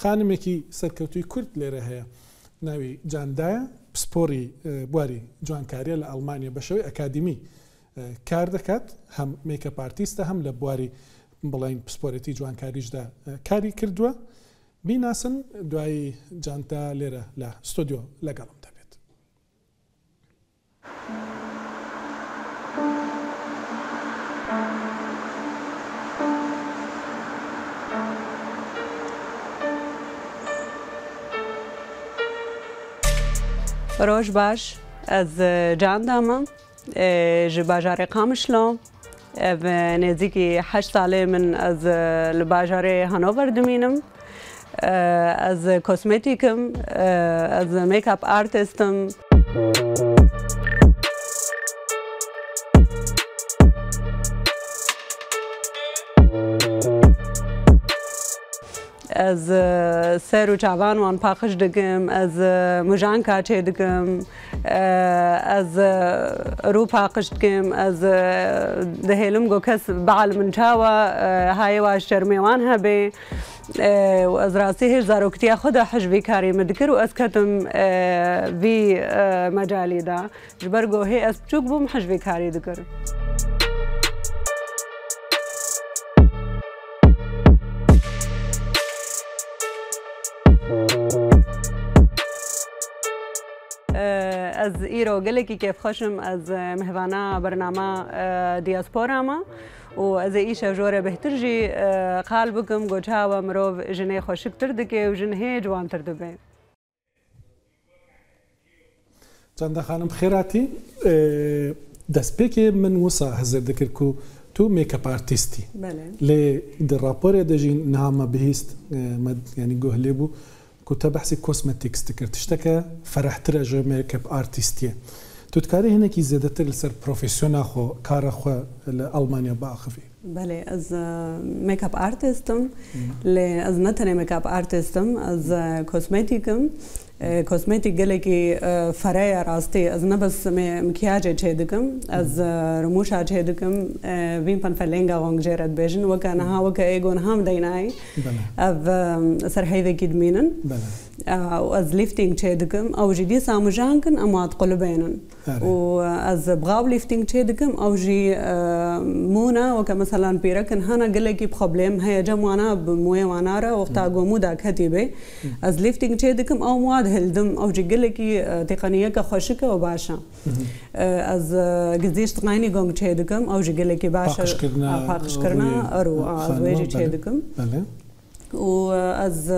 خانمێکی سەرکەوتوی کورد لێرە هەیە ناوی جاندایە پسپۆری بواری جوانکاریە لە ئەڵمانیا بەشەوەی ئەکادمی کار دەکات هەم میکەپ ئارتیستە هەم لە بواری بڵین پسپۆرەتی جوانکاریشدا کاری کردووە بیناسن دوایی جانتا لێرە لە ستۆدیۆ لەگەڵم دەبێت. ڕۆژ باش ئەز جاندامە ji bajarê Qamişlo ev nêzîkî 8 salê min ez li bajarê Hanover dimînim ez kosmetîkim ez make-up artistim ez ser û çavan wan paqij dikim ez mujanka çê dikim ez rû paqij dikim ez dihêlim got kes beal min çawa hayê wa şermêwan hebe û ez rastî hêj zaroktiya xwe de hejvî karî min dikir û ez ketim vî mecalî de ji ber gohê ez biçûk bûm hejvî karî dikirim. از ایرو گلکی کیف خوشم از مهوانا برنامه دیاسپورا ما و از ایش جوره بهتر جی قال بکم گوچها و مروف جنه خوشک تردکه و جنه جوان تردبه. چند خانم خیراتی دەستپێکێ من وسا هەزر دەکرد و تو میکەپ ئارتیستی لێ راپۆرێ دەژین نامە بهیست ینی گۆه لێ بوو كنت بحثي كوسمتيكس تكرت اشتكى فرحت رجع ميك اب ارتستيه تذكري هنا كي زادت لسر بروفيسيونال خو كار خو لالمانيا باخفي بله از ميك اب ارتستم از نتنه ميك اب ارتستم از كوسمتيكم كوسمتيك گلكي فريا راستي از نبس مكياج چيدكم از رموشا چيدكم وين پن فلنگا غونگ جرد بيجن وكان ها وك ايغون هم ديناي اف سر هيدا كيدمينن از ليفتينج چيدكم او جدي سامجانكن امات قلبينن و از بغاو ليفتينج چيدكم او جي مونا وك مثلا بيركن هنا گلكي بروبليم هي جموانا بموي وانارا وقتا غومودا كتيبه از ليفتينج چيدكم او مواد هلدم او جي گلكي تقنيه كخوشكه وباشا از گزيش تقنيني غونگ چيدكم او جي گلكي باشا باقش كرنا ارو از ويجي چيدكم و از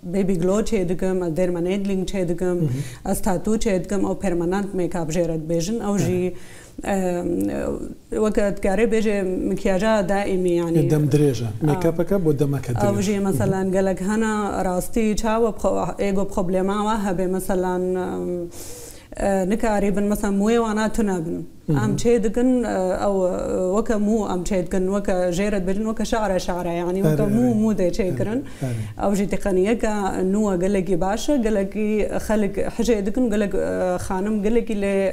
بيبي گلو چيدكم از درمانيدلينگ چيدكم از تاتو چيدكم او پرماننت ميك اب جيرد بيجن او جي وقت كاري بيجي مكياجا دائمي يعني دم دريجه ميك ابك بودمك دريجه او جي مثلا قالك هنا راستي تشاو ايجو بروبليما وهبه مثلا نكاري بن مثلا موي وانا تنابن ام تشيدكن او وكا مو ام تشيدكن وكا جيرد بجن وكا شعره يعني وكا مو دي تشيكرن او جي تقنيه كا نو قالك باشا قالك خلق حجيدكن قالك خانم قالك لي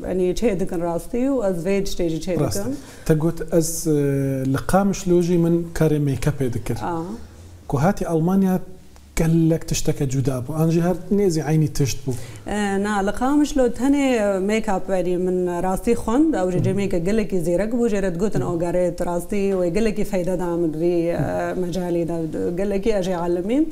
يعني تشيدكن راستي واز فيج تيجي تشيدكن تقول از لقامش لوجي من كاري ميك اب ذكر كوهاتي المانيا قال لك تشتكى جدابو انا جهر نيزي عيني تشتبو نا لقامش لو تاني ميك اب يعني من راسي خوند او جي ميك قال لك زيرك بو جرت قوتن او قريت راسي وقال لك فايده دام في مجالي ده قال لك اجي علميم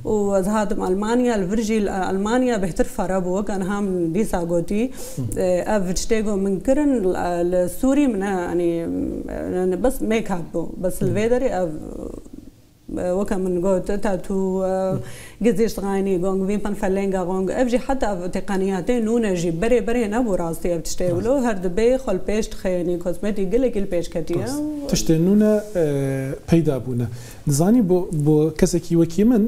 وذهبت المانيا الفرجي المانيا بهتر فرابو كان هم دي ساغوتي افشتيغو من كرن السوري من يعني بس ميك اب بس الفيدري وكم من قوت تاتو قديش غاني غونغ وين بان فلنجا غونغ افجي حتى تقنياتين نونا جي بري نبو راستي بتشتغلوا هرد بي خل بيش تخيني كوزمتي قلك البيش كتيا تشتنونا بيدا بونا نزاني بو كسكي وكي من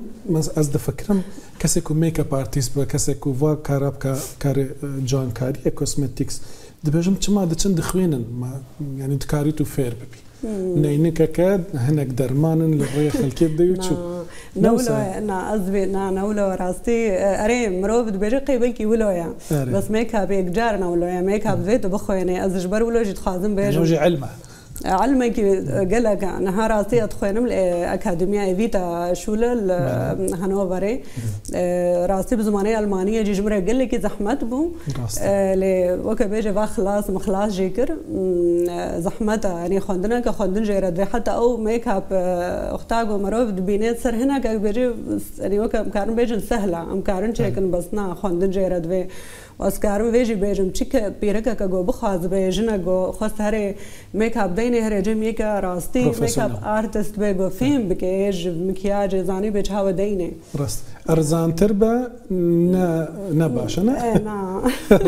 از دفكرم كسكو ميك اب ارتست بو كسكو وا كاراب كار جان كاري كوزمتكس دبجم تما دچن دخوينن يعني تكاريتو فير ببي نينك كاد هناك درمان للريا خلكيت ديو تشوف نولو نا ازبي نا نولو راستي اري مروف دبيجي قيبلكي ولويا بس ميك اب يجار نولو ميك اب زيت بخو يعني ازجبر ولو جيت خازم بيجو جي علمه علمك قالك نهار راسي أدخلنا الأكاديمية إيفيتا شولة هانوفري راسي بزمانية ألمانية جي جمرة قال لك زحمت بو وكا بيجي خلاص مخلاص جيكر زحمت يعني خندنا كخندن جيرد حتى أو ميك اب أختاقو مروف دبينات سر هنا كا بيجي يعني وكا مكارن بيجن سهلة مكارن شيكن بسنا خندن جيرد في واسكارم ویجی بیجم چیک پیرکا کگو بخواز بیجنا گو خواست هره میکاپ دینه هره جمعی که راستی میکاپ آرتست بگو فیلم بکیج مکیاج زانی بچه‌و دینه راست ارزان تربه نه باشه نه نه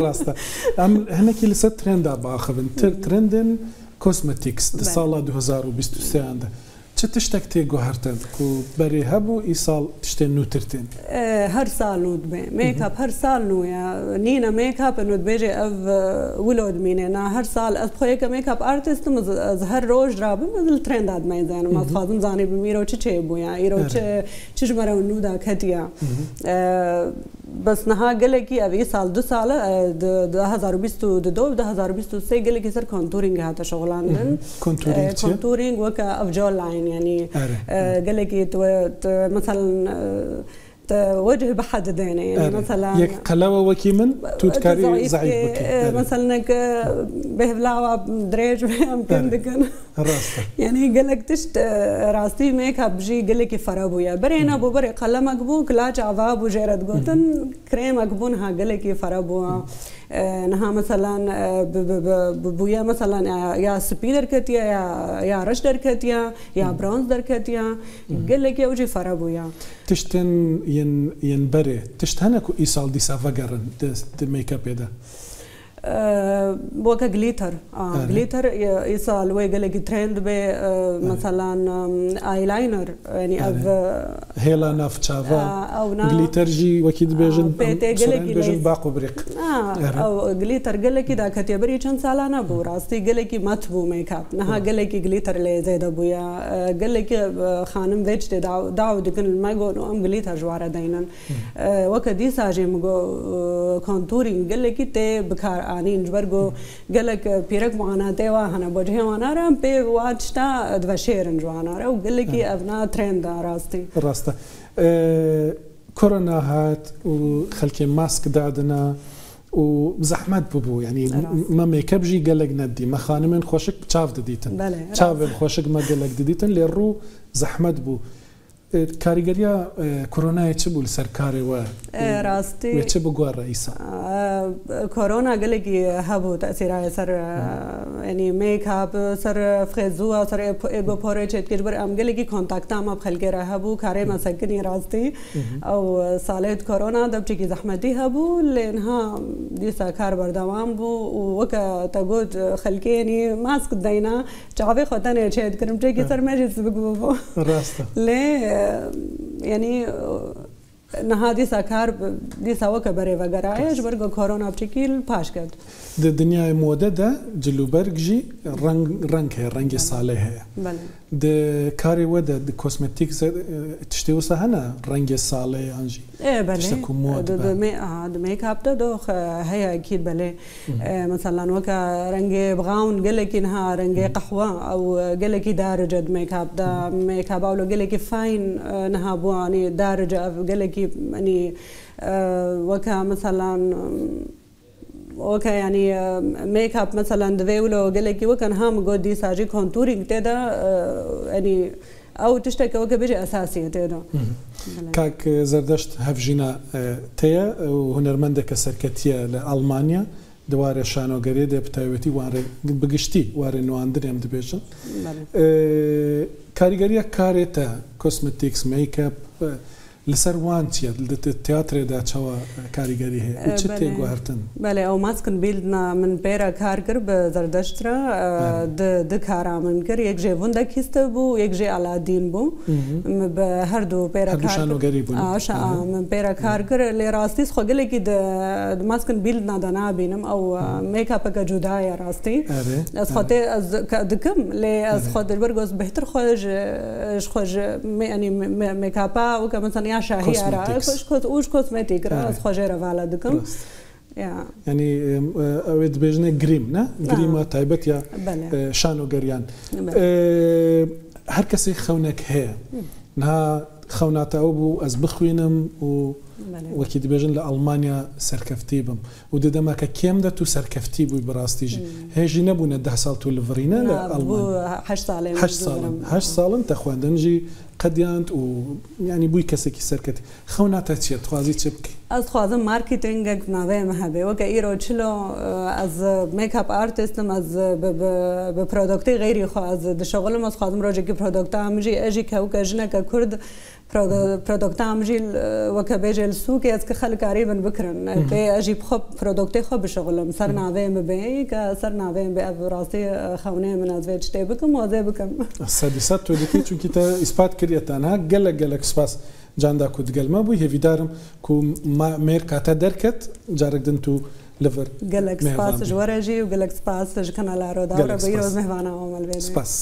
راسته ام هناك لسه ترند باخذن ترندن كوزمتيكس سال 2023 عنده تشتك تيجو هرتن كو بري هبو إيصال تشتين نوترتين هر سال نود بي ميك اب هر سال نو يا نينا ميك اب نود بيجي اف ولود ميننا هر سال از بخويك ميك اب ارتست هر روج راب مثل ترند اد ما زين ما خازم زاني بميرو تشي بو يا ايرو تش مرو نودا كتيا بس نها قالكي ابي سال 2 سال 2022 2023 قالكي صار كونتورينج هذا شغلان كونتورينج وكا افجول لاين يعني قال لك مثلا وجه بحد دينه يعني مثلا يك قلاوه وكيمن توتكاري زعيب مثلا بهبلاوا دريج يمكن دكن يعني قال لك تشت راستي ميك اب جي قال لك فرابويا برينا بو بري قلمك بو كلا جواب وجرد قوتن كريمك بونها قال لك فرابوا نها مثلا بويا مثلا يا سبيدر كتيا يا رش دركتيا يا برونز دركتيا قال لك يا وجي فرابويا تشتن ينبري تشتهنكو إيصال دي سافاقرن دي ميك اب يدا بوكا جليتر جليتر يصال وي قال لك ترند ب مثلا اي لاينر يعني اف هيلا ناف تشافا جليتر جي وكيد بيجن بيجن باقو بريق او جليتر قال لك اذا كتبري كان سالانا بو راستي قال لك ماتبو ميك اب نها قال لك جليتر اللي زيد ابويا قال لك خانم فيج داو دكن ما يقول ام جليتر جواره دينا وكدي ساجي مغو كونتورينج قال لك تي بكار يعني نجبرجو قالك بيرك معنا توا هنا بوجه وانا رام بي واتشتا دوشيرن جوانا وقال لك ابنا ترند راستي كورونا هات وخلكي ماسك دادنا وزحمت ببو يعني ما ميك اب جي قالك ندي ما خانمن خوشك تشاف دديتن تشاف خوشك ما قالك دديتن للرو زحمت بو كاريجريا كورونا يتشبو لسركاري و راستي يتشبو قوى الرئيسة كورونا قال لك هبو تأثيرها سر يعني ميك اب سر فخزوها سر ايجو بوري تشت كجبر ام قال لك كونتاكت ما بخلقي هبو كاري ما سكني راستي او صالت كورونا دبتي زحمتي هبو لانها دي سكار بردوام بو وكا تقول خلقي يعني ماسك دينا تعبي خوتاني تشت كرم تيجي سر ماجي سبقو راسته ليه يعني نهادي سكار دي سوك بري وغرايش برغو كورونا بشكل باشكد الدنيا مودة جلو برجي رنگ صالح بله د كاري ودا د كوزمتيكس تشتي وسهنا رنگ صالح انجي ايه بله د ميك اب ده هي اكيد بله مثلا وكا رنگ براون قال لك انها رنگ قهوه او قال لك درجه ميك اب ده ميك اب او قال لك فاين انها بواني درجه قال لك يعني وكا مثلا اوكي يعني ميك اب مثلا دفيولو قال لك وكان هام جودي ساجي كونتورينج تدا يعني او تشتكي وكا بيجي اساسيه تدا كاك زردشت هفجينا تيا وهنرمندك سركتيه لالمانيا دوار شانو غريده بتاوتي واره بغشتي واره نواندر ام دبيجن كاريغريا كاريتا كوزمتيكس ميك اب لسر وانتيا التياتر دا تشوا كاريغري هي تشتي غوارتن بله او ماسكن بيلدنا من بيرا كاركر بزردشترا د كارا من كر يك جي وندا كيستبو يك جي علادين بو بهردو بيرا كاركر من بيرا كاركر اللي راستي خو قال لك د ماسكن بيلدنا دنا بينم او ميك اب كا جودا يا راستي از خاطر از دكم لي از خاطر برغوس بهتر خوج يعني ميك اب او مثلا يا شاهي وش كوزمتيك راس خجيره فعلا دكم يعني اوید بجنه گریم نه گریمه تایبت یا شانو گریان هر کسی خونک هه نه خونات او بو از بخوینم و وەکی دەبێژن لە ئەڵمانیا سەرکەفتی بم و دەدەما کە کێم دە تو سەرکەفتی بووی بەڕاستیژی هێژی نەبوونە 10 ساڵ تو لڤڕینە لە ئەڵمان 8 ساڵن تە خواندنجی قەدیاند و ینی بووی کەسێکی سەرکەتی خەوناتە چیە توازی چ بکەی ئەس خوازم مارکتینگێک ناوەیەمە هەبێ وەکە ئیرۆ چلۆ ئەز میکاپ ئارتستم ئەز بە پرۆدۆکتی غیری خۆ ئەز دشەغڵم ئەس خوازم ڕۆژێکی پرۆدۆکتا ئەمژی ئەژی کەوکە ژنەکە کورد پرۆدۆکتا ئەمژی وەکە بێژێ سووکی ئەس کە خەلکاری بن بکرن بێ ئەژی خۆ پرۆدۆکتی خۆ بشەغڵم سەر ناوەیەمە بێ کە سەر ناوەیەم بێ ڕاستی خەونەیە من ئەزێ شتێ بکەم وازێ بکەم سەدیسەد تۆ دەکەی چونکی تە ئیسپات کردێتانها گەلک سپاس جاندا کو دگەلمە بووی هێویدارم کو مێر کاتە دەرکەت جارێکدن تو لەڤەر گەلک سپاسش وەرەژی و گەلک سپاسش کەنەلارۆداڕە بە ئیرۆز مهوانەوە مەلبێ سپاس